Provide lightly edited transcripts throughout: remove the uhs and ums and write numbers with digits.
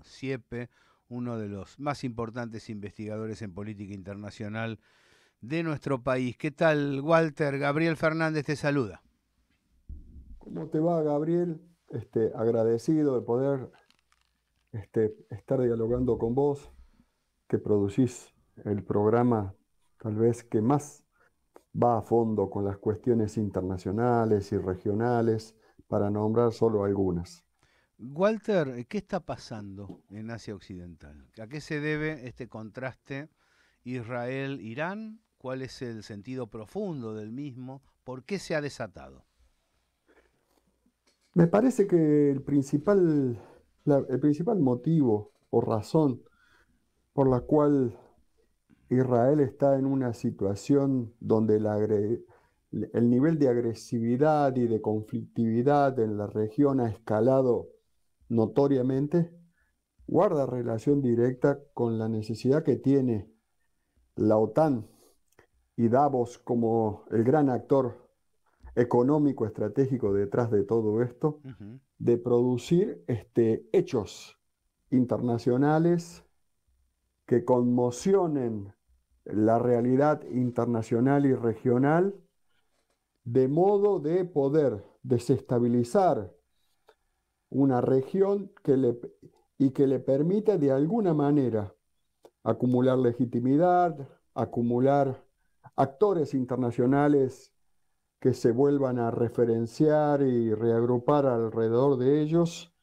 Siepe, uno de los más importantes investigadores en política internacional de nuestro país. ¿Qué tal, Walter? Gabriel Fernández te saluda. ¿Cómo te va, Gabriel? Agradecido de poder estar dialogando con vos, que producís el programa tal vez que más va a fondo con las cuestiones internacionales y regionales, para nombrar solo algunas. Walter, ¿qué está pasando en Asia Occidental? ¿A qué se debe este contraste Israel-Irán? ¿Cuál es el sentido profundo del mismo? ¿Por qué se ha desatado? Me parece que el principal motivo o razón por la cual Israel está en una situación donde el nivel de agresividad y de conflictividad en la región ha escalado notoriamente, guarda relación directa con la necesidad que tiene la OTAN y Davos como el gran actor económico estratégico detrás de todo esto, Ujú. de producir hechos internacionales que conmocionen la realidad internacional y regional, de modo de poder desestabilizar una región y que le permita de alguna manera acumular legitimidad, acumular actores internacionales que se vuelvan a referenciar y reagrupar alrededor de ellos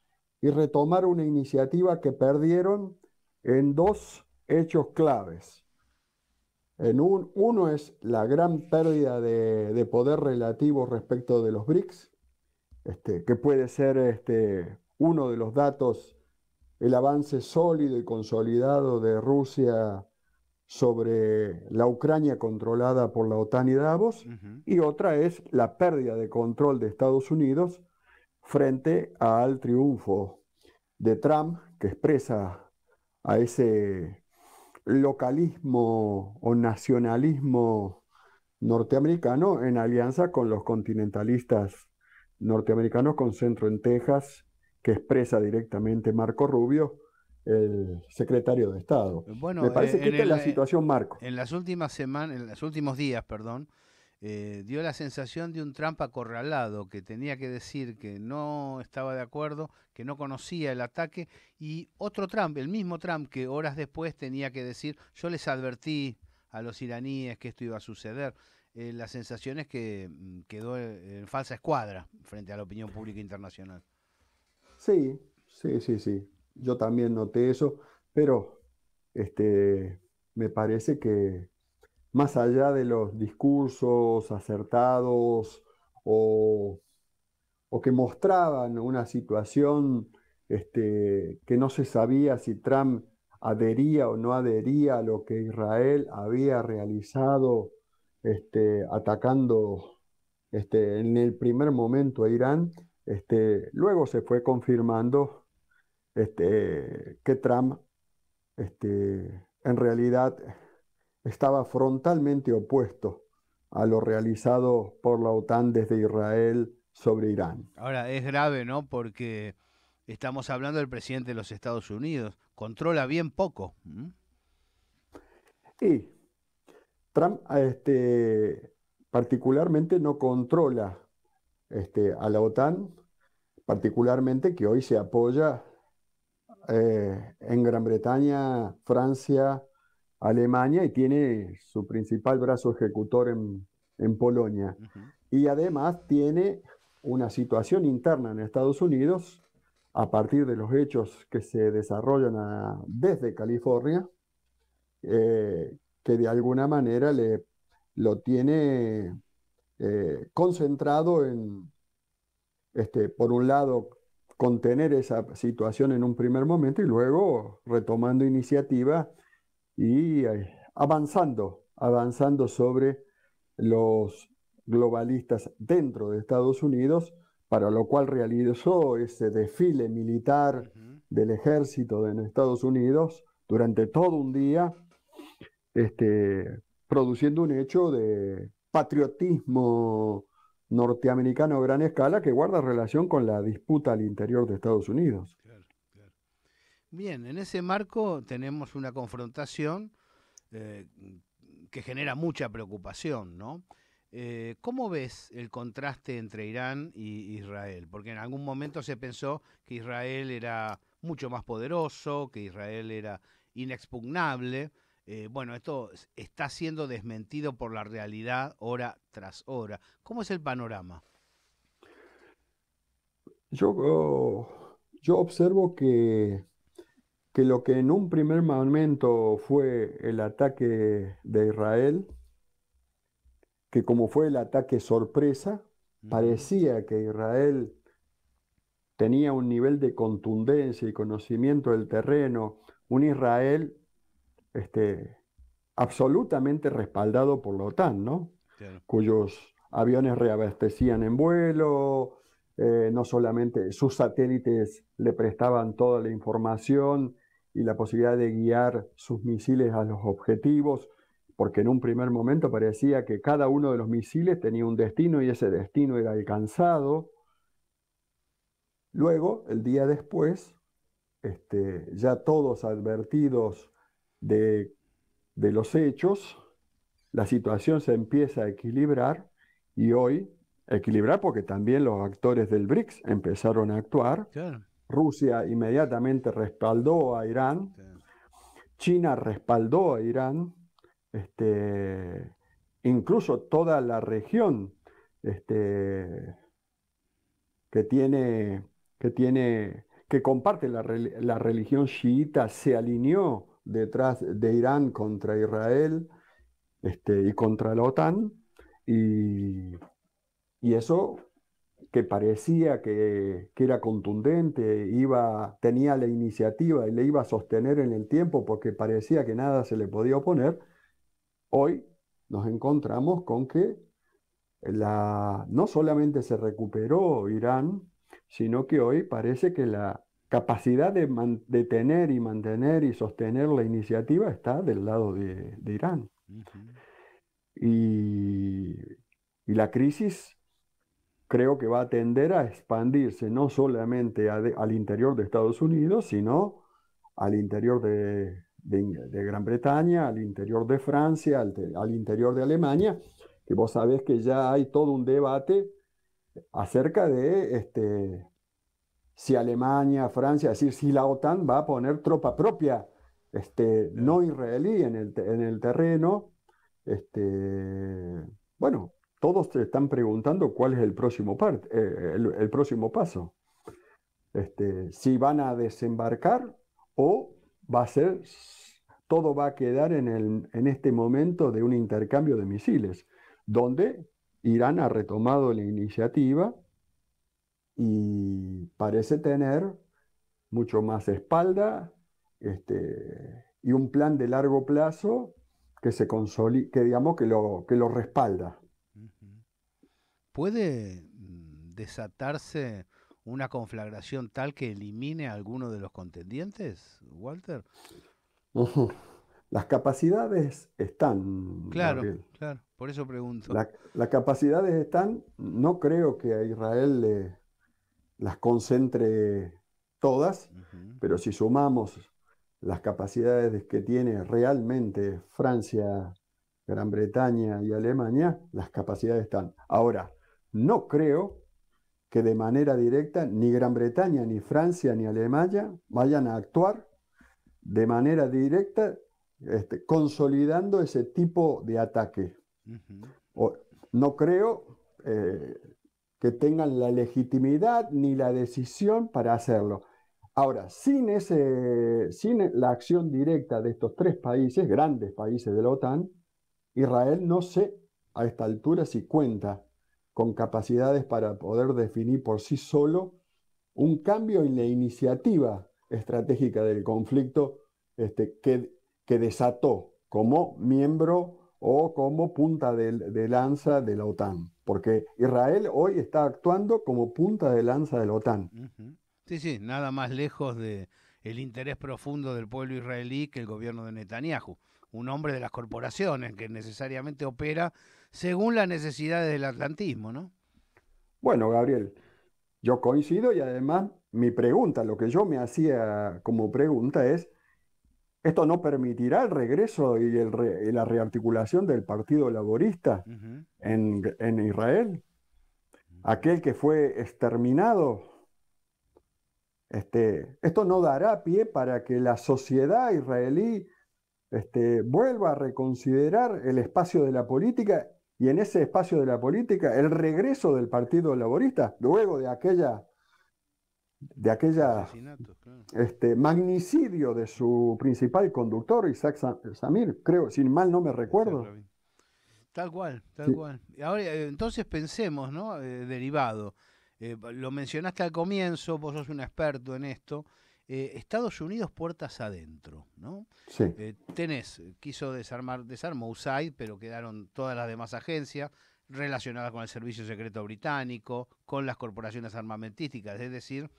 y retomar una iniciativa que perdieron en dos hechos claves. Uno es la gran pérdida de poder relativo respecto de los BRICS, que puede ser uno de los datos, el avance sólido y consolidado de Rusia sobre la Ucrania controlada por la OTAN y Davos, Ujú. y otra es la pérdida de control de Estados Unidos frente al triunfo de Trump, que expresa a ese localismo o nacionalismo norteamericano en alianza con los continentalistas norteamericanos con centro en Texas, que expresa directamente Marco Rubio, el secretario de Estado. Me Bueno, parece que esta es la situación Marco. en las últimas semanas, en los últimos días, perdón, dio la sensación de un Trump acorralado que tenía que decir que no estaba de acuerdo, que no conocía el ataque, y otro Trump, el mismo Trump que horas después tenía que decir, yo les advertí a los iraníes que esto iba a suceder. La sensación es que quedó en falsa escuadra frente a la opinión pública internacional. Sí, sí, sí, sí. Yo también noté eso, pero me parece que más allá de los discursos acertados o, o que mostraban una situación que no se sabía si Trump adhería o no adhería a lo que Israel había realizado atacando en el primer momento a Irán, luego se fue confirmando que Trump en realidad estaba frontalmente opuesto a lo realizado por la OTAN desde Israel sobre Irán. Ahora, es grave, ¿no? Porque estamos hablando del presidente de los Estados Unidos. Controla bien poco. ¿M? Y Trump particularmente no controla a la OTAN, particularmente que hoy se apoya en Gran Bretaña, Francia, Alemania y tiene su principal brazo ejecutor en Polonia. Ujú. Y además tiene una situación interna en Estados Unidos a partir de los hechos que se desarrollan desde California, que de alguna manera lo tiene concentrado en, por un lado, contener esa situación en un primer momento y luego retomando iniciativa y avanzando sobre los globalistas dentro de Estados Unidos, para lo cual realizó ese desfile militar Ujú. del ejército de Estados Unidos durante todo un día, produciendo un hecho de patriotismo norteamericano a gran escala que guarda relación con la disputa al interior de Estados Unidos. Claro, claro. Bien, en ese marco tenemos una confrontación eh, que genera mucha preocupación, ¿no? ¿Cómo ves el contraste entre Irán y Israel? Porque en algún momento se pensó que Israel era mucho más poderoso, que Israel era inexpugnable. Bueno, esto está siendo desmentido por la realidad hora tras hora. ¿Cómo es el panorama? Yo observo que lo que en un primer momento fue el ataque de Israel, que como fue el ataque sorpresa, Ujú, parecía que Israel tenía un nivel de contundencia y conocimiento del terreno, un Israel este, absolutamente respaldado por la OTAN, ¿no? claro. Cuyos aviones reabastecían en vuelo, no solamente sus satélites le prestaban toda la información y la posibilidad de guiar sus misiles a los objetivos, porque en un primer momento parecía que cada uno de los misiles tenía un destino y ese destino era alcanzado. Luego, el día después, ya todos advertidos de, de los hechos, la situación se empieza a equilibrar y hoy, equilibrar porque también los actores del BRICS empezaron a actuar. Claro, Rusia inmediatamente respaldó a Irán, claro. China respaldó a Irán, este, incluso toda la región este, que tiene, que comparte la religión chiita se alineó detrás de Irán contra Israel y contra la OTAN, y, y eso que parecía que era contundente, tenía la iniciativa y le iba a sostener en el tiempo porque parecía que nada se le podía oponer, hoy nos encontramos con que no solamente se recuperó Irán, sino que hoy parece que la capacidad de tener y mantener y sostener la iniciativa está del lado de Irán. Ujú. Y, y la crisis creo que va a tender a expandirse no solamente al interior de Estados Unidos, sino al interior de Gran Bretaña, al interior de Francia, al interior de Alemania, que vos sabés que ya hay todo un debate acerca de si Alemania, Francia, es decir, si la OTAN va a poner tropa propia, Claro. no israelí en el terreno. Bueno, todos se están preguntando cuál es el próximo paso. Si van a desembarcar o va a ser, todo va a quedar en este momento de un intercambio de misiles, donde Irán ha retomado la iniciativa y parece tener mucho más espalda, y un plan de largo plazo que digamos que lo respalda. Ujú. ¿Puede desatarse una conflagración tal que elimine a alguno de los contendientes, Walter? Ujú. Las capacidades están, Claro, Gabriel. claro, por eso pregunto. Las capacidades están, no creo que a Israel las concentre todas, Ujú, pero si sumamos las capacidades que tiene realmente Francia, Gran Bretaña y Alemania, las capacidades están. Ahora, no creo que de manera directa ni Gran Bretaña, ni Francia, ni Alemania vayan a actuar de manera directa, consolidando ese tipo de ataque. ujú. O, no creo que tengan la legitimidad ni la decisión para hacerlo. Ahora, sin la acción directa de estos tres países, grandes países de la OTAN, Israel no sé a esta altura si cuenta con capacidades para poder definir por sí solo un cambio en la iniciativa estratégica del conflicto, que desató como miembro o como punta de lanza de la OTAN. Porque Israel hoy está actuando como punta de lanza de la OTAN. Ujú. Sí, sí, nada más lejos de el interés profundo del pueblo israelí que el gobierno de Netanyahu, un hombre de las corporaciones que necesariamente opera según las necesidades del atlantismo, ¿no? Bueno, Gabriel, Yo coincido y además mi pregunta, lo que yo me hacía como pregunta es, ¿esto no permitirá el regreso y la rearticulación del Partido Laborista Ujú, en Israel? ujú. Aquel que fue exterminado. Esto no dará pie para que la sociedad israelí vuelva a reconsiderar el espacio de la política y en ese espacio de la política el regreso del Partido Laborista, luego de aquella Asesinatos, claro. magnicidio de su principal conductor, Isaac Samir, creo, si mal no me De ser recuerdo. Rabin. Tal cual, tal Sí, cual. Y ahora, entonces pensemos, ¿no? Derivado. Lo mencionaste al comienzo, vos sos un experto en esto. Estados Unidos puertas adentro, ¿no? sí. Quiso desarmó USAID, pero quedaron todas las demás agencias relacionadas con el Servicio Secreto Británico, con las corporaciones armamentísticas, es decir,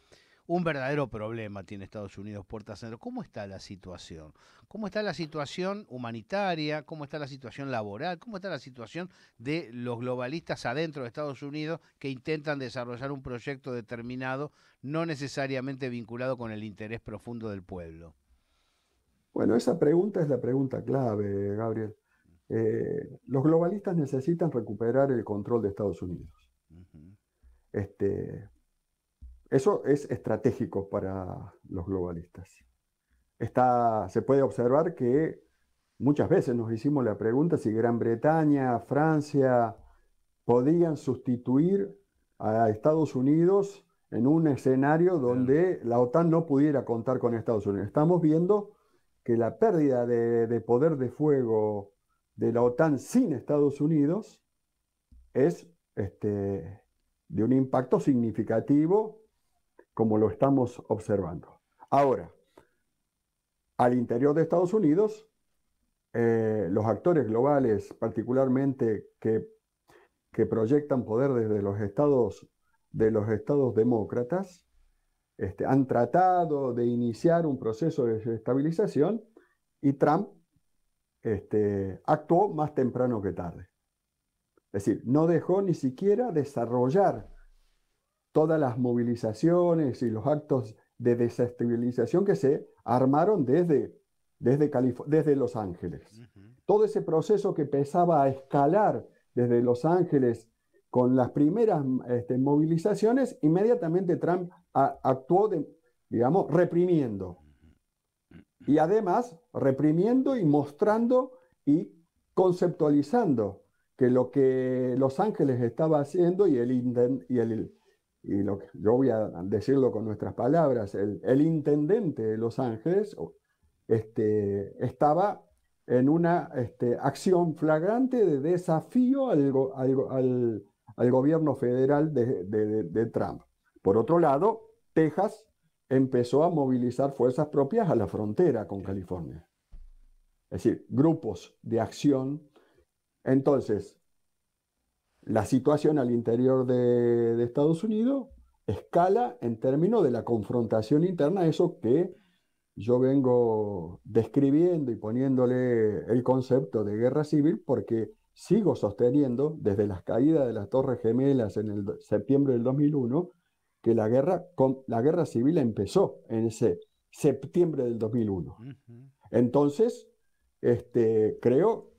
un verdadero problema tiene Estados Unidos puertas adentro. ¿Cómo está la situación? ¿Cómo está la situación humanitaria? ¿Cómo está la situación laboral? ¿Cómo está la situación de los globalistas adentro de Estados Unidos que intentan desarrollar un proyecto determinado, no necesariamente vinculado con el interés profundo del pueblo? Bueno, esa pregunta es la pregunta clave, Gabriel. Los globalistas necesitan recuperar el control de Estados Unidos. Ujú. Este, Eso es estratégico para los globalistas. Se puede observar que muchas veces nos hicimos la pregunta si Gran Bretaña, Francia podían sustituir a Estados Unidos en un escenario Claro. donde la OTAN no pudiera contar con Estados Unidos. Estamos viendo que la pérdida de poder de fuego de la OTAN sin Estados Unidos es de un impacto significativo como lo estamos observando. Ahora, al interior de Estados Unidos, los actores globales, particularmente que proyectan poder desde los estados demócratas, han tratado de iniciar un proceso de desestabilización y Trump actuó más temprano que tarde. Es decir, no dejó ni siquiera desarrollar todas las movilizaciones y los actos de desestabilización que se armaron desde Los Ángeles. Ujú. Todo ese proceso que empezaba a escalar desde Los Ángeles con las primeras movilizaciones, inmediatamente Trump actuó, digamos, reprimiendo. Y además, reprimiendo y mostrando y conceptualizando que lo que Los Ángeles estaba haciendo y yo voy a decirlo con nuestras palabras, el intendente de Los Ángeles estaba en una acción flagrante de desafío al gobierno federal de Trump. Por otro lado, Texas empezó a movilizar fuerzas propias a la frontera con Claro. California. Es decir, grupos de acción. Entonces, la situación al interior de Estados Unidos escala en términos de la confrontación interna, eso que yo vengo describiendo y poniéndole el concepto de guerra civil porque sigo sosteniendo desde las caídas de las Torres Gemelas en el septiembre del 2001 que la guerra civil empezó en ese septiembre del 2001. Ujú. Entonces, creo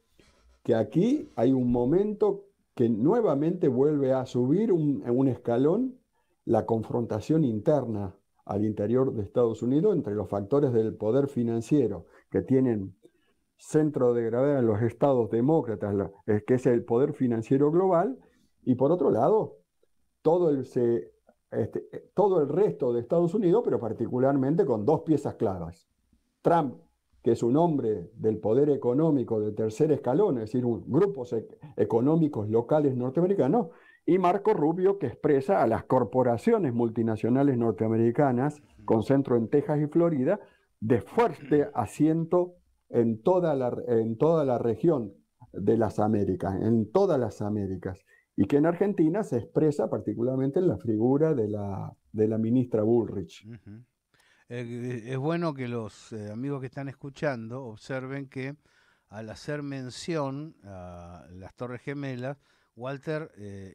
que aquí hay un momento que nuevamente vuelve a subir un escalón la confrontación interna al interior de Estados Unidos entre los factores del poder financiero que tienen centro de gravedad en los estados demócratas, que es el poder financiero global, y por otro lado, todo todo el resto de Estados Unidos, pero particularmente con dos piezas claves. Trump, que es un hombre del poder económico de tercer escalón, es decir, grupos económicos locales norteamericanos, y Marco Rubio, que expresa a las corporaciones multinacionales norteamericanas, con centro en Texas y Florida, de fuerte asiento en toda la región de las Américas, en todas las Américas, y que en Argentina se expresa particularmente en la figura de la ministra Bullrich. Ujú. Es bueno que los amigos que están escuchando observen que al hacer mención a las Torres Gemelas, Walter,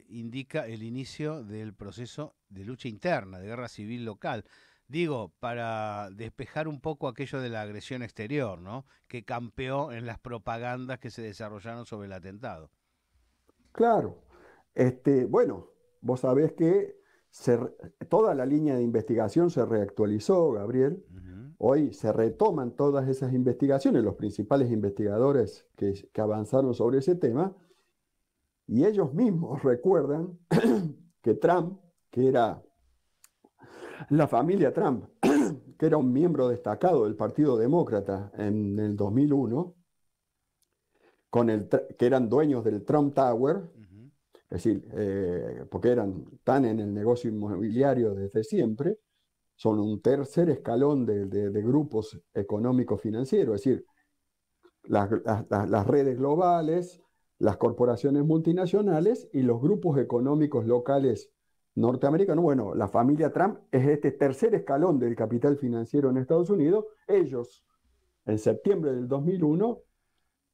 indica el inicio del proceso de lucha interna, de guerra civil local. Digo, para despejar un poco aquello de la agresión exterior, ¿no? Que campeó en las propagandas que se desarrollaron sobre el atentado. Claro. Bueno, vos sabés que toda la línea de investigación se reactualizó, Gabriel. Ujú. Hoy se retoman todas esas investigaciones, los principales investigadores que avanzaron sobre ese tema, y ellos mismos recuerdan que Trump, que era la familia Trump, que era un miembro destacado del Partido Demócrata en el 2001, que eran dueños del Trump Tower, Ujú. es decir, porque tan en el negocio inmobiliario desde siempre, son un tercer escalón de grupos económicos financieros, es decir, las redes globales, las corporaciones multinacionales y los grupos económicos locales norteamericanos. Bueno, la familia Trump es este tercer escalón del capital financiero en Estados Unidos. Ellos, en septiembre del 2001,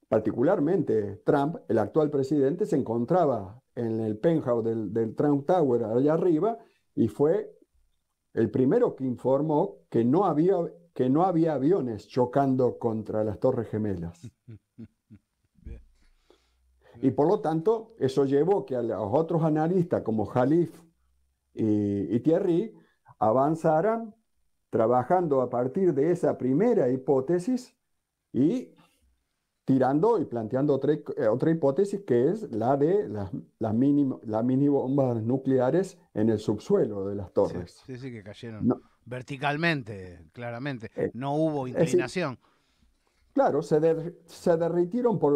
particularmente Trump, el actual presidente, se encontraba en el penthouse del Trump Tower allá arriba y fue el primero que informó que no había aviones chocando contra las Torres Gemelas. Bien, Y bien. por lo tanto, eso llevó que a los otros analistas como Jalif y Thierry avanzaran trabajando a partir de esa primera hipótesis y tirando y planteando otra hipótesis que es la de las mini bombas nucleares en el subsuelo de las Sí, torres. sí, sí, que cayeron No, verticalmente, claramente. eh, No hubo es decir, inclinación. claro, se derritieron por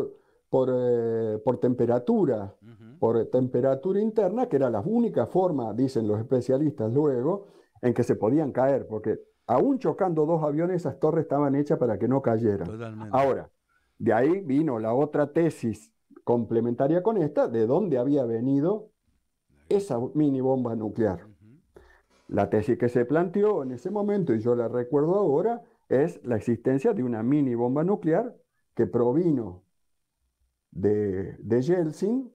Ujú. por temperatura interna, que era la única forma, dicen los especialistas luego, en que se podían caer, porque aún chocando dos aviones, esas torres estaban hechas para que no cayeran. Totalmente. Ahora, de ahí vino la otra tesis complementaria con esta, de dónde había venido esa mini bomba nuclear. Ujú. La tesis que se planteó en ese momento, y yo la recuerdo ahora, es la existencia de una mini bomba nuclear que provino de Yeltsin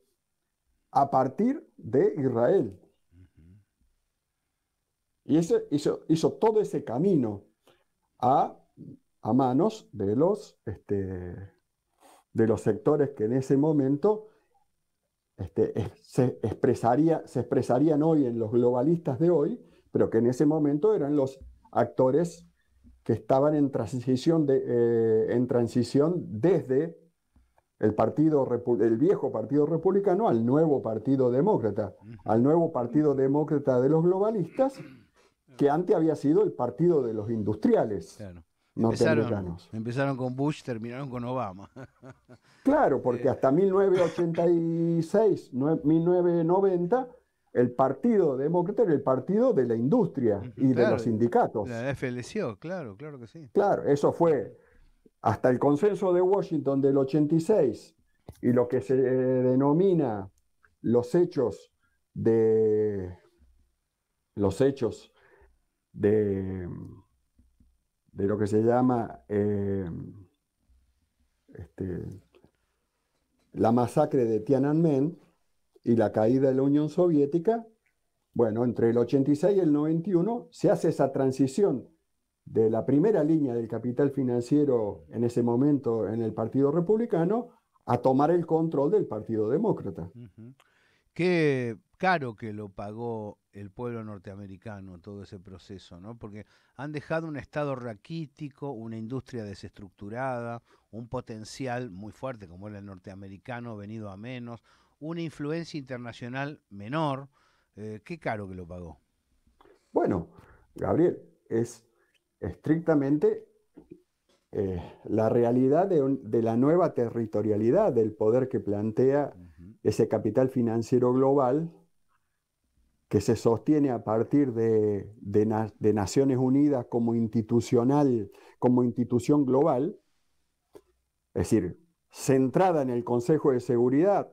a partir de Israel. Ujú. Y ese hizo todo ese camino a, a manos de los sectores que en ese momento se expresarían hoy en los globalistas de hoy, pero que en ese momento eran los actores que estaban en transición desde el viejo Partido Republicano al nuevo Partido Demócrata, Ujú. al nuevo Partido Demócrata de los globalistas, que antes había sido el partido de los industriales Claro. norteamericanos. Empezaron con Bush, terminaron con Obama. Claro, porque Eh, hasta 1986, 1990, el Partido Demócrata era el partido de la industria Ujú. y de los Claro, sindicatos. la FLCO, claro, claro que sí. Claro, eso fue hasta el consenso de Washington del 86 y lo que se denomina los hechos de los hechos de, de lo que se llama este, la masacre de Tiananmen y la caída de la Unión Soviética. Bueno, entre el 86 y el 91 se hace esa transición de la primera línea del capital financiero en ese momento en el Partido Republicano a tomar el control del Partido Demócrata. Ujú. Qué caro que lo pagó el pueblo norteamericano todo ese proceso, ¿no? Porque han dejado un estado raquítico, una industria desestructurada, un potencial muy fuerte como era el norteamericano venido a menos, una influencia internacional menor. Qué caro que lo pagó. Bueno, Gabriel, es estrictamente la realidad de la nueva territorialidad del poder que plantea Ujú. ese capital financiero global que se sostiene a partir de Naciones Unidas como institución global, es decir, centrada en el Consejo de Seguridad,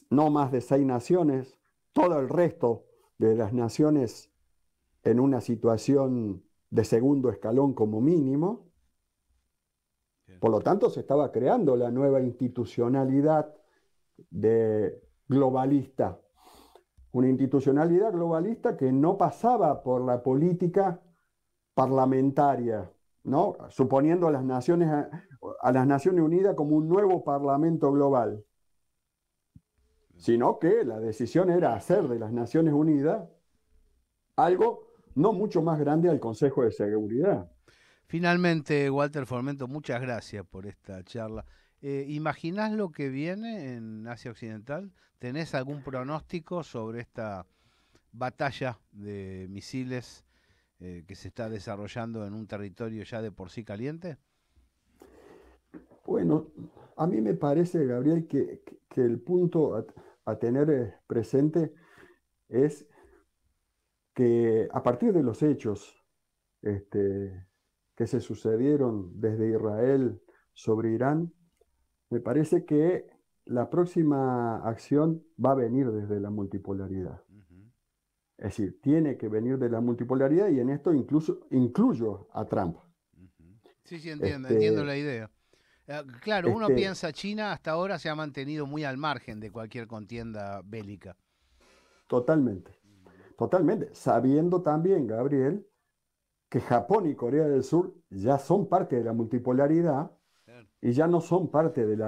no más de 6 naciones, todo el resto de las naciones en una situación de segundo escalón como mínimo. Sí. Por lo tanto, se estaba creando la nueva institucionalidad de, globalista, una institucionalidad globalista que no pasaba por la política parlamentaria, ¿no? Suponiendo a las Naciones Unidas como un nuevo parlamento global, sino que la decisión era hacer de las Naciones Unidas algo no mucho más grande al Consejo de Seguridad. Finalmente, Walter Formento, muchas gracias por esta charla. ¿Imaginás lo que viene en Asia Occidental? ¿Tenés algún pronóstico sobre esta batalla de misiles que se está desarrollando en un territorio ya de por sí caliente? Bueno, a mí me parece, Gabriel, que el punto a tener presente es que a partir de los hechos que se sucedieron desde Israel sobre Irán, me parece que la próxima acción va a venir desde la multipolaridad. Ujú, Es decir, tiene que venir de la multipolaridad y en esto incluso incluyo a Trump. ujú. Sí, sí, entiendo Este, la idea. Claro, uno este, piensa, China hasta ahora se ha mantenido muy al margen de cualquier contienda bélica. totalmente, totalmente. Sabiendo también, Gabriel, que Japón y Corea del Sur ya son parte de la multipolaridad Claro. y ya no son parte del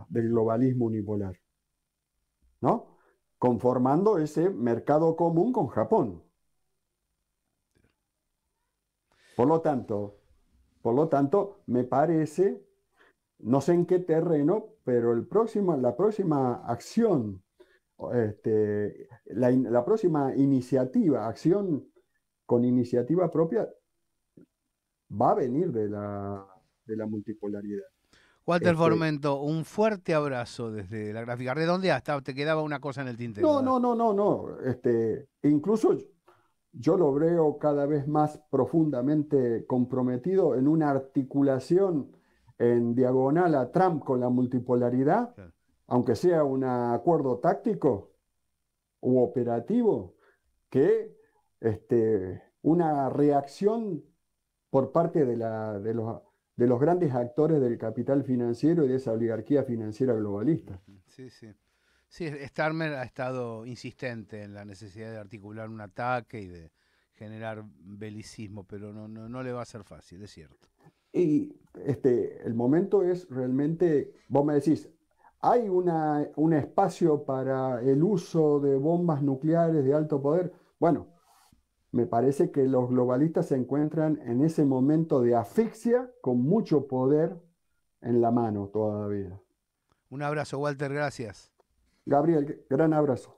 globalismo unipolar, ¿no? Conformando ese mercado común con Japón. Por lo tanto, me parece, no sé en qué terreno, pero la próxima acción, la próxima iniciativa, acción con iniciativa propia, va a venir de la multipolaridad. Walter Este, Formento, un fuerte abrazo desde la gráfica. Redondea, te quedaba una cosa en el tintero. no, Dale. no, no, no, no. Incluso yo lo veo cada vez más profundamente comprometido en una articulación en diagonal a Trump con la multipolaridad, Claro. aunque sea un acuerdo táctico u operativo, que una reacción por parte de los grandes actores del capital financiero y de esa oligarquía financiera globalista. Ujú, sí, sí. Sí, Starmer ha estado insistente en la necesidad de articular un ataque y de generar belicismo, pero no le va a ser fácil, es cierto. Y el momento es realmente, vos me decís, ¿hay un espacio para el uso de bombas nucleares de alto poder? Bueno, me parece que los globalistas se encuentran en ese momento de asfixia con mucho poder en la mano todavía. Un abrazo, Walter, gracias. Gabriel, gran abrazo.